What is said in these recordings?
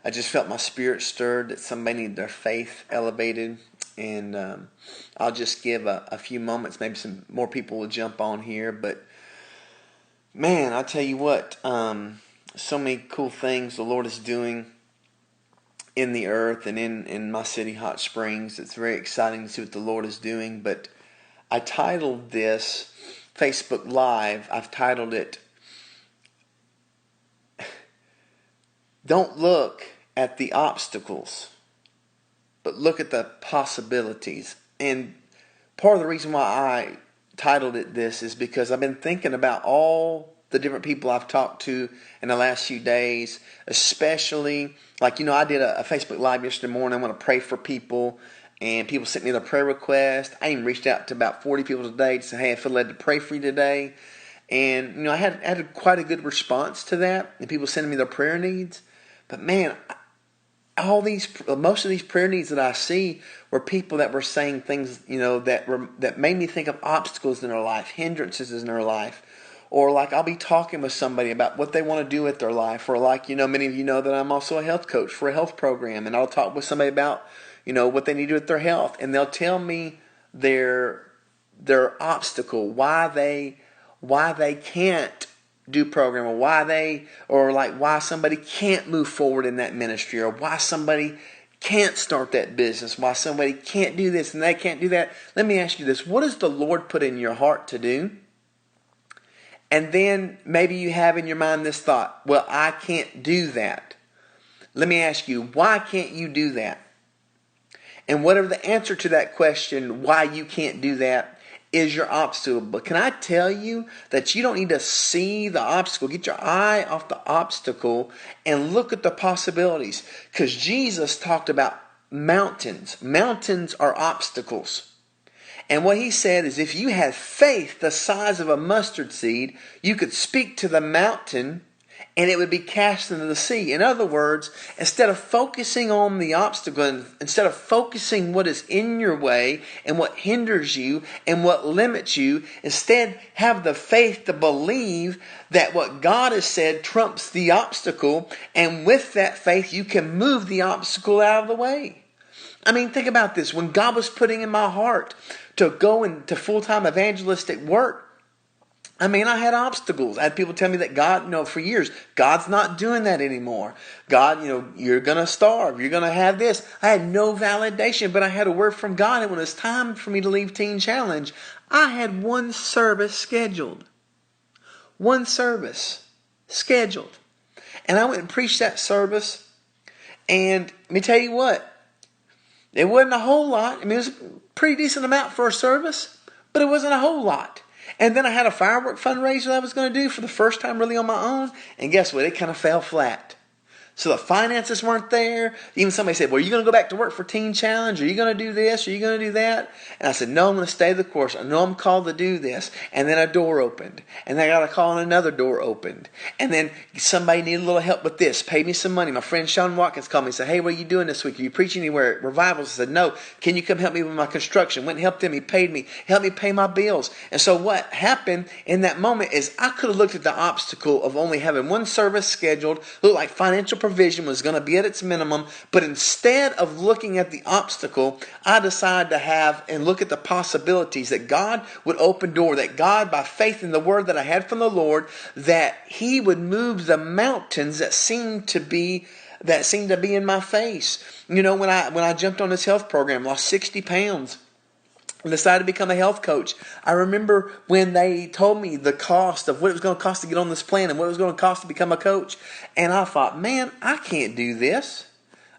I just felt my spirit stirred that somebody needed their faith elevated. And I'll just give a few moments. Maybe some more people will jump on here. But man, I'll tell you what, so many cool things the Lord is doing in the earth and in my city, Hot Springs. It's very exciting to see what the Lord is doing. But I titled this Facebook Live, I've titled it, Don't Look at the Obstacles, but Look at the Possibilities. And part of the reason why I titled it this is because I've been thinking about all the different people I've talked to in the last few days, especially, like, I did a Facebook Live yesterday morning. I want to pray for people, and people sent me their prayer request. I even reached out to about 40 people today to say, hey, I feel led to pray for you today. And, I had quite a good response to that, and people sending me their prayer needs. But man, most of these prayer needs that I see were people that were saying things, that made me think of obstacles in their life, hindrances in their life. Or like I'll be talking with somebody about what they want to do with their life. Or like, many of you know that I'm also a health coach for a health program. And I'll talk with somebody about, what they need to do with their health. And they'll tell me their obstacle, why they can't do program, or why somebody can't move forward in that ministry, or why somebody can't start that business, why somebody can't do this and they can't do that. Let me ask you this. What does the Lord put in your heart to do? And then maybe you have in your mind this thought, well, I can't do that. Let me ask you, why can't you do that? And whatever the answer to that question, why you can't do that, is your obstacle. But can I tell you that you don't need to see the obstacle? Get your eye off the obstacle and look at the possibilities. Because Jesus talked about mountains. Mountains are obstacles. And what he said is, if you had faith the size of a mustard seed, you could speak to the mountain and it would be cast into the sea. In other words, instead of focusing on the obstacle, instead of focusing what is in your way and what hinders you and what limits you, instead have the faith to believe that what God has said trumps the obstacle, and with that faith you can move the obstacle out of the way. I mean, think about this. When God was putting in my heart to go into full-time evangelistic work, I had obstacles. I had people tell me that God, for years, God's not doing that anymore. God, you're going to starve. You're going to have this. I had no validation, but I had a word from God. And when it was time for me to leave Teen Challenge, I had one service scheduled. One service scheduled. And I went and preached that service. And let me tell you what. It wasn't a whole lot. It was a pretty decent amount for a service, but it wasn't a whole lot. And then I had a firework fundraiser that I was going to do for the first time really on my own. And guess what? It kind of fell flat. So the finances weren't there. Even somebody said, well, are you going to go back to work for Teen Challenge? Are you going to do this? Are you going to do that? And I said, no, I'm going to stay the course. I know I'm called to do this. And then a door opened. And then I got a call and another door opened. And then somebody needed a little help with this. Paid me some money. My friend Sean Watkins called me and said, hey, what are you doing this week? Are you preaching anywhere at revivals? I said, no. Can you come help me with my construction? Went and helped him. He paid me. Helped me pay my bills. And so what happened in that moment is I could have looked at the obstacle of only having one service scheduled, looked like financial provision was going to be at its minimum, but instead of looking at the obstacle, I decided to have and look at the possibilities that God would open door, that God, by faith in the word that I had from the Lord, that He would move the mountains that seemed to be in my face. When I jumped on this health program, lost 60 pounds. And decided to become a health coach. I remember when they told me the cost of what it was going to cost to get on this plan and what it was going to cost to become a coach. And I thought, man, I can't do this.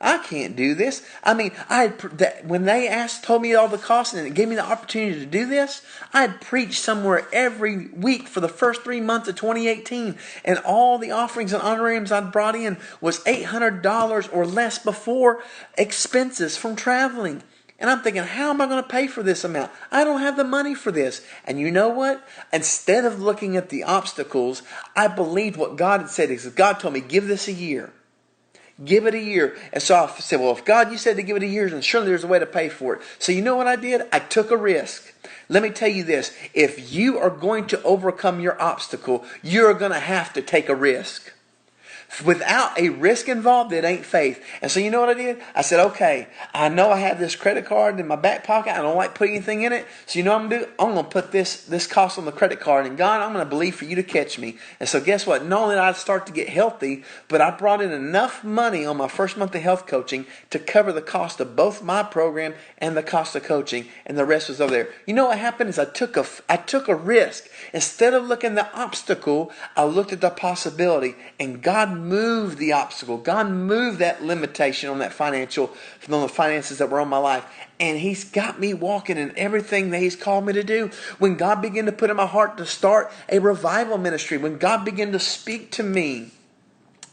I can't do this. When they told me all the costs and it gave me the opportunity to do this, I had preached somewhere every week for the first 3 months of 2018. And all the offerings and honorariums I'd brought in was $800 or less before expenses from traveling. And I'm thinking, how am I going to pay for this amount? I don't have the money for this. And you know what? Instead of looking at the obstacles, I believed what God had said. He said, God told me, give this a year. Give it a year. And so I said, well, if God, you said to give it a year, then surely there's a way to pay for it. So you know what I did? I took a risk. Let me tell you this. If you are going to overcome your obstacle, you're going to have to take a risk. Without a risk involved, it ain't faith. And so you know what I did? I said, okay, I know I have this credit card in my back pocket. I don't like putting anything in it. So you know what I'm going to do? I'm going to put this cost on the credit card. And God, I'm going to believe for you to catch me. And so guess what? Not only did I start to get healthy, but I brought in enough money on my first month of health coaching to cover the cost of both my program and the cost of coaching. And the rest was over there. You know what happened is I took a risk. Instead of looking at the obstacle, I looked at the possibility. And God moved the obstacle. God moved that limitation on the finances that were on my life. And He's got me walking in everything that He's called me to do. When God began to put in my heart to start a revival ministry, when God began to speak to me,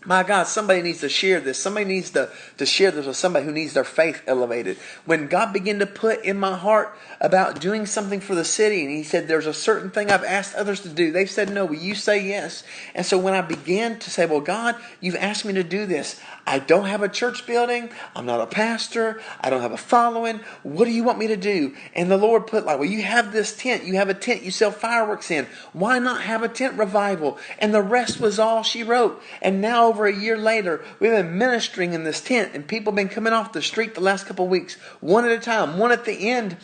my God, somebody needs to share this. Somebody needs to share this with somebody who needs their faith elevated. When God began to put in my heart about doing something for the city, and He said, there's a certain thing I've asked others to do. They've said no. Will you say yes? And so when I began to say, well, God, you've asked me to do this. I don't have a church building. I'm not a pastor. I don't have a following. What do you want me to do? And the Lord put well, you have this tent. You have a tent you sell fireworks in. Why not have a tent revival? And the rest was all she wrote. And now over a year later, we've been ministering in this tent, and people have been coming off the street the last couple of weeks, one at a time. One at the end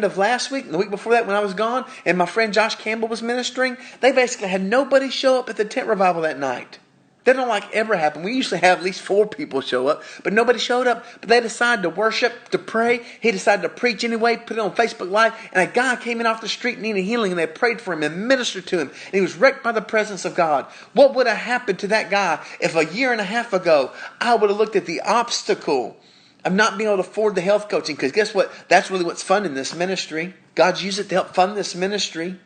of last week, and the week before that when I was gone, and my friend Josh Campbell was ministering. They basically had nobody show up at the tent revival that night. That don't like ever happen. We usually have at least 4 people show up, but nobody showed up. But they decided to worship, to pray. He decided to preach anyway, put it on Facebook Live, and a guy came in off the street needing healing, and they prayed for him and ministered to him, and he was wrecked by the presence of God. What would have happened to that guy if a year and a half ago I would have looked at the obstacle of not being able to afford the health coaching? Because guess what? That's really what's funding this ministry. God's used it to help fund this ministry.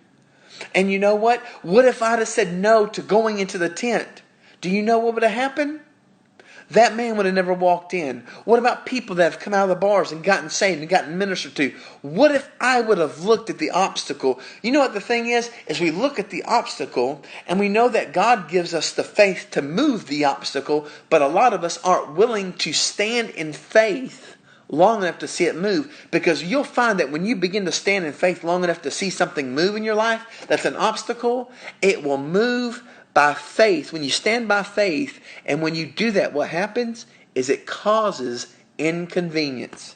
And you know what? What if I'd have said no to going into the tent? Do you know what would have happened? That man would have never walked in. What about people that have come out of the bars and gotten saved and gotten ministered to? What if I would have looked at the obstacle? You know what the thing is we look at the obstacle and we know that God gives us the faith to move the obstacle, but a lot of us aren't willing to stand in faith long enough to see it move. Because you'll find that when you begin to stand in faith long enough to see something move in your life that's an obstacle, it will move by faith. When you stand by faith, and when you do that, what happens is it causes inconvenience.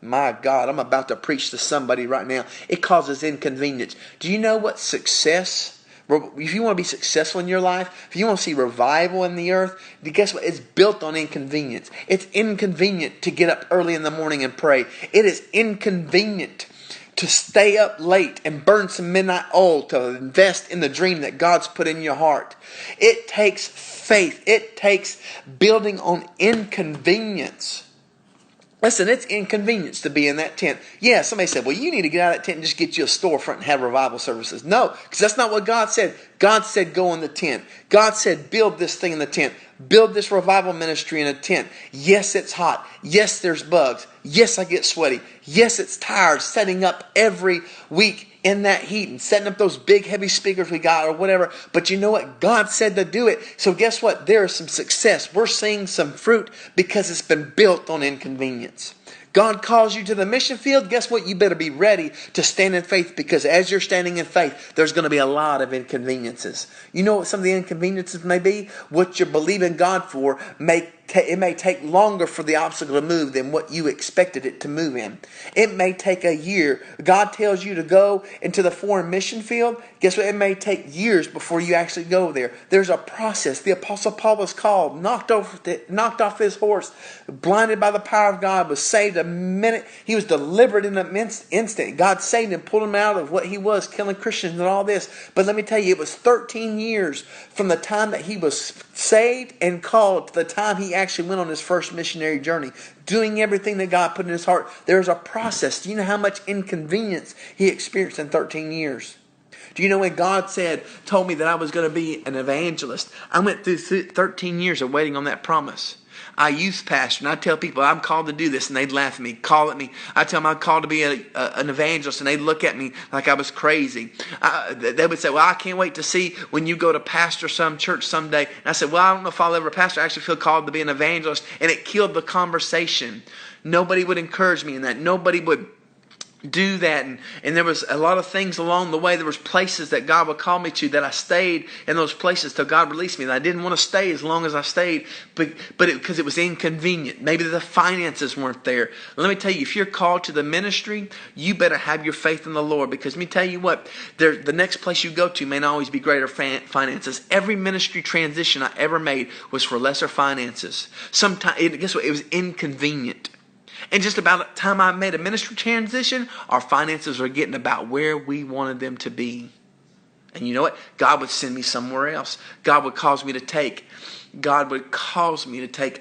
My God, I'm about to preach to somebody right now. It causes inconvenience. Do you know what success? If you want to be successful in your life, if you want to see revival in the earth, guess what? It's built on inconvenience. It's inconvenient to get up early in the morning and pray. It is inconvenient to stay up late and burn some midnight oil to invest in the dream that God's put in your heart. It takes faith. It takes building on inconvenience. Listen, it's inconvenience to be in that tent. Yeah, somebody said, well, you need to get out of that tent and just get you a storefront and have revival services. No, because that's not what God said. God said go in the tent. God said build this thing in the tent. Build this revival ministry in a tent. Yes, it's hot. Yes, there's bugs. Yes, I get sweaty. Yes, it's tired setting up every week in that heat and setting up those big heavy speakers we got or whatever. But you know what? God said to do it. So guess what? There is some success. We're seeing some fruit because it's been built on inconvenience. God calls you to the mission field. Guess what? You better be ready to stand in faith, because as you're standing in faith, there's going to be a lot of inconveniences. You know what some of the inconveniences may be? What you're believing God for it may take longer for the obstacle to move than what you expected it to move in. It may take a year. God tells you to go into the foreign mission field. Guess what? It may take years before you actually go there. There's a process. The Apostle Paul was called, knocked off his horse, blinded by the power of God, was saved a minute. He was delivered in an instant. God saved him, pulled him out of what he was, killing Christians and all this. But let me tell you, it was 13 years from the time that he was saved and called to the time he actually went on his first missionary journey, doing everything that God put in his heart. There's a process. Do you know how much inconvenience he experienced in 13 years? Do you know when God told me that I was going to be an evangelist, I went through 13 years of waiting on that promise. I youth pastor, and I tell people I'm called to do this, and they'd laugh at me, call at me. I tell them I'm called to be an evangelist, and they'd look at me like I was crazy. They would say, well, I can't wait to see when you go to pastor some church someday. And I said, well, I don't know if I'll ever pastor. I actually feel called to be an evangelist. And it killed the conversation. Nobody would encourage me in that. Nobody would do that. And there was a lot of things along the way. There was places that God would call me to that I stayed in those places till God released me. And I didn't want to stay as long as I stayed, because it was inconvenient. Maybe the finances weren't there. Let me tell you, if you're called to the ministry, you better have your faith in the Lord, because let me tell you what, the next place you go to may not always be greater finances. Every ministry transition I ever made was for lesser finances. Sometimes, guess what? It was inconvenient. And just about the time I made a ministry transition, our finances were getting about where we wanted them to be. And you know what? God would send me somewhere else. God would cause me to take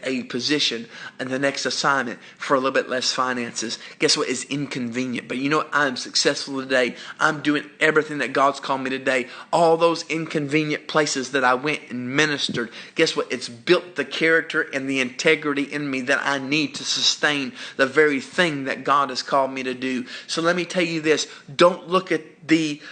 a position in the next assignment for a little bit less finances. Guess what? It's inconvenient. But you know what? I'm successful today. I'm doing everything that God's called me today. All those inconvenient places that I went and ministered, guess what? It's built the character and the integrity in me that I need to sustain the very thing that God has called me to do. So let me tell you this. Don't look at the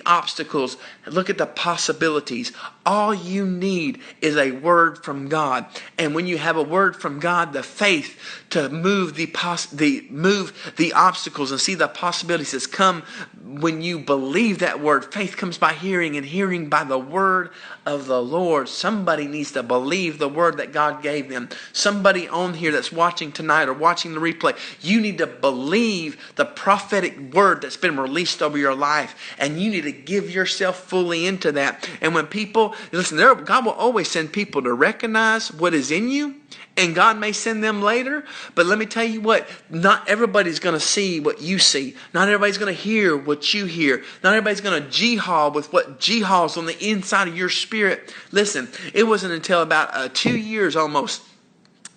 obstacles. Look at the possibilities. All you need is a word from God. And when you have a word from God, the faith to move the obstacles and see the possibilities has come when you believe that word. Faith comes by hearing, and hearing by the word of the Lord. Somebody needs to believe the word that God gave them. Somebody on here that's watching tonight or watching the replay, you need to believe the prophetic word that's been released over your life, and you need to give yourself fully into that. And when people listen, God will always send people to recognize what is in you, and God may send them later. But let me tell you what, not everybody's going to see what you see. Not everybody's going to hear what you hear. Not everybody's going to G-haul with what G-hauls on the inside of your spirit. Listen, it wasn't until about 2 years almost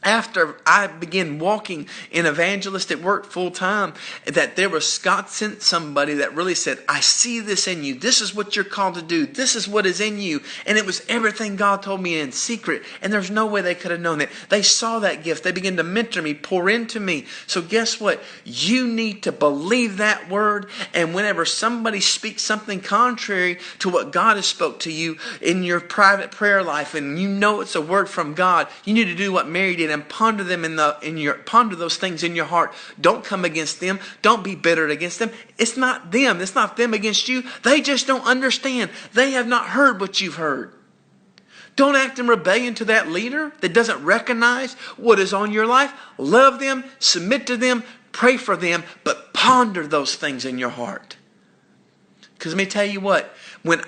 after I began walking in evangelistic work full time, that God sent somebody that really said, I see this in you. This is what you're called to do. This is what is in you. And it was everything God told me in secret. And there's no way they could have known that. They saw that gift. They began to mentor me, pour into me. So guess what? You need to believe that word. And whenever somebody speaks something contrary to what God has spoke to you in your private prayer life, and you know it's a word from God, you need to do what Mary did and ponder them ponder those things in your heart. Don't come against them. Don't be bitter against them. It's not them. It's not them against you. They just don't understand. They have not heard what you've heard. Don't act in rebellion to that leader that doesn't recognize what is on your life. Love them, submit to them, pray for them, but ponder those things in your heart. Because let me tell you what, when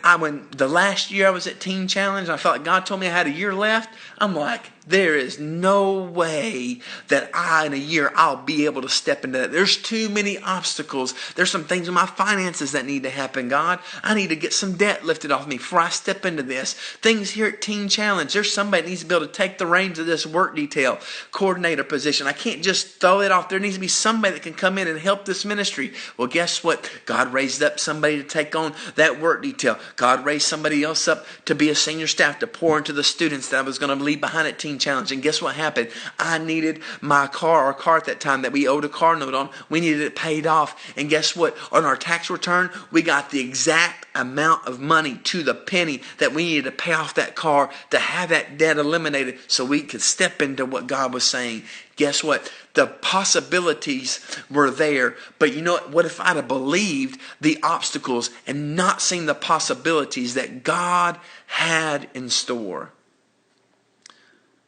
the last year I was at Teen Challenge, I felt like God told me I had a year left. I'm like, there is no way that in a year I'll be able to step into that. There's too many obstacles. There's some things in my finances that need to happen, God. I need to get some debt lifted off me before I step into this. Things here at Teen Challenge, there's somebody that needs to be able to take the reins of this work detail coordinator position. I can't just throw it off. There needs to be somebody that can come in and help this ministry. Well, guess what? God raised up somebody to take on that work detail. God raised somebody else up to be a senior staff to pour into the students that I was going to leave behind at Teen Challenge. And guess what happened? I needed our car at that time that we owed a car note on. We needed it paid off. And guess what? On our tax return, we got the exact amount of money to the penny that we needed to pay off that car to have that debt eliminated so we could step into what God was saying. Guess what? The possibilities were there. But you know what? What if I'd have believed the obstacles and not seen the possibilities that God had in store?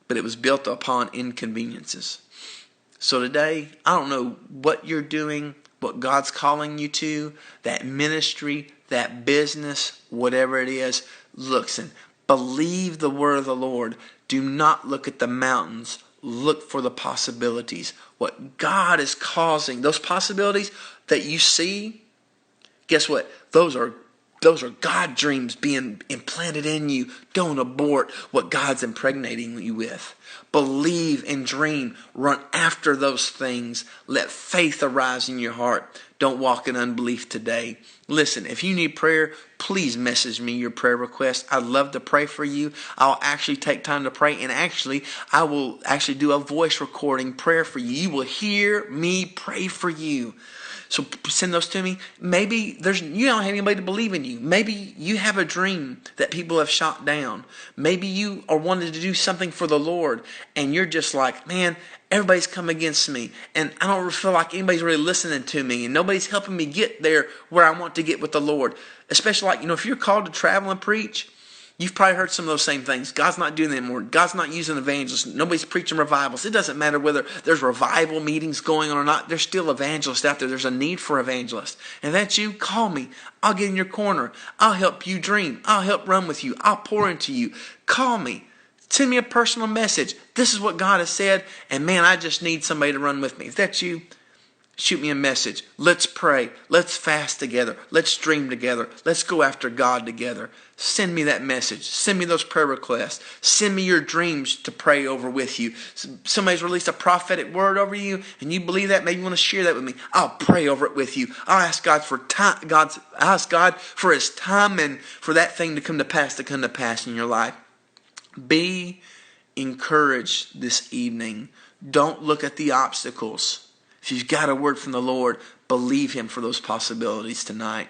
But it was built upon inconveniences. So today, I don't know what you're doing, what God's calling you to, that ministry, that business, whatever it is. Listen, believe the word of the Lord. Do not look at the mountains. Look for the possibilities. What God is causing, those possibilities that you see, guess what? Those are God dreams being implanted in you. Don't abort what God's impregnating you with. Believe and dream. Run after those things. Let faith arise in your heart. Don't walk in unbelief today. Listen, if you need prayer, please message me your prayer request. I'd love to pray for you. I'll actually take time to pray. And I will do a voice recording prayer for you. You will hear me pray for you. So send those to me. Maybe you don't have anybody to believe in you. Maybe you have a dream that people have shot down. Maybe you are wanting to do something for the Lord, and you're just like, man, everybody's come against me, and I don't feel like anybody's really listening to me, and nobody's helping me get there where I want to get with the Lord. Especially like, if you're called to travel and preach, you've probably heard some of those same things. God's not doing that anymore. God's not using evangelists. Nobody's preaching revivals. It doesn't matter whether there's revival meetings going on or not. There's still evangelists out there. There's a need for evangelists. And that's you. Call me. I'll get in your corner. I'll help you dream. I'll help run with you. I'll pour into you. Call me. Send me a personal message. This is what God has said. And man, I just need somebody to run with me. If that's you, shoot me a message. Let's pray. Let's fast together. Let's dream together. Let's go after God together. Send me that message. Send me those prayer requests. Send me your dreams to pray over with you. Somebody's released a prophetic word over you, and you believe that. Maybe you want to share that with me. I'll pray over it with you. I'll ask God for time. Ask God for His time and for that thing to come to pass in your life. Be encouraged this evening. Don't look at the obstacles. If you've got a word from the Lord, believe Him for those possibilities tonight.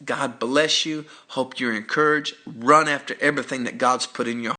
God bless you. Hope you're encouraged. Run after everything that God's put in your